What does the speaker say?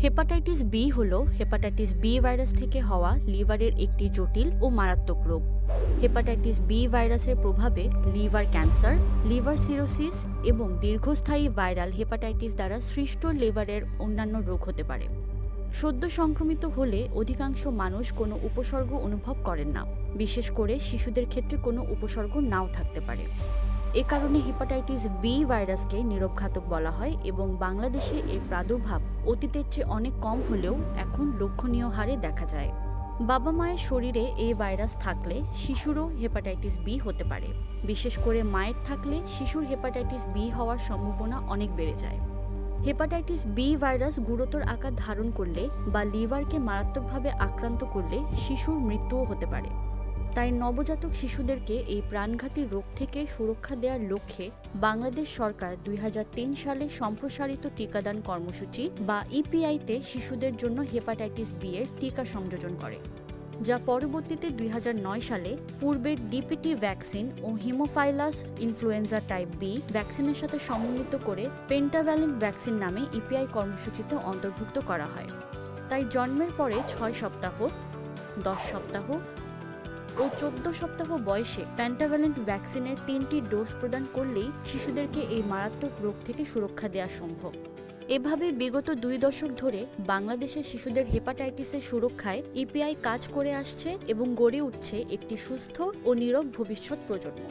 Hepatitis B হল hepatitis B virus থেকে হওয়া লিভারের একটি জটিল ও মারাত্মক রোগ। হেপাটাইটিস বি ভাইরাসের প্রভাবে লিভার ক্যান্সার, লিভার সিরোসিস এবং দীর্ঘস্থায়ী ভাইরাল হেপাটাইটিস দ্বারা সৃষ্ট লিভারের অন্যান্য রোগ হতে পারে। সদ্য সংক্রমিত হলে অধিকাংশ মানুষ কোনো উপসর্গ অনুভব করেন না, বিশেষ করে শিশুদের ক্ষেত্রে কোনো উপসর্গ নাও থাকতে পারে। এ কারণে হেপাটাইটিস বি ভাইরাসকে নীরবঘাতক বলা হয় এবং বাংলাদেশে এর প্রাদুর্ভাব অতীতের চেয়ে অনেক কম হলেও এখন লক্ষণীয় হারে দেখা যায়। বাবা মায়ের শরীরে এই ভাইরাস থাকলে শিশুরও হেপাটাইটিস বি হতে পারে। বিশেষ করে মায়ের থাকলে শিশুর হেপাটাইটিস বি হওয়ার সম্ভাবনা অনেক বেড়ে যায়। হেপাটাইটিস বি ভাইরাস গুরুতর আকার ধারণ করলে বা লিভারকে মারাত্মকভাবে আক্রান্ত করলে শিশুর মৃত্যুও হতে পারে। তাই নবজাতক শিশুদেরকে এই প্রাণঘাতী রোগ থেকে সুরক্ষা দেওয়ার লক্ষ্যে বাংলাদেশ সরকার 2003 সালে সম্প্রসারিত টিকাদান কর্মসূচি বা ইপিআইতে শিশুদের জন্য হেপাটাইটিস বি এর টিকা সংযোজন করে, যা পরবর্তীতে 2009 সালে পূর্বের ডিপিটি ভ্যাকসিন ও হিমোফাইলাস ইনফ্লুয়েঞ্জা টাইপ বি ভ্যাকসিনের সাথে সমন্বিত করে পেন্টাভ্যালেন্ট ভ্যাকসিন নামে ইপিআই কর্মসূচিতে অন্তর্ভুক্ত করা হয়। তাই জন্মের পরে 6 সপ্তাহ, 10 সপ্তাহ ও 14 সপ্তাহ বয়সে পেন্টাভ্যালেন্ট ভ্যাকসিনের 3টি ডোজ প্রদান করলেই শিশুদেরকে এই মারাত্মক রোগ থেকে সুরক্ষা দেওয়া সম্ভব। এভাবে বিগত 2 দশক ধরে বাংলাদেশের শিশুদের হেপাটাইটিসের সুরক্ষায় ইপিআই কাজ করে আসছে এবং গড়ে উঠছে একটি সুস্থ ও নীরব ভবিষ্যৎ প্রজন্ম।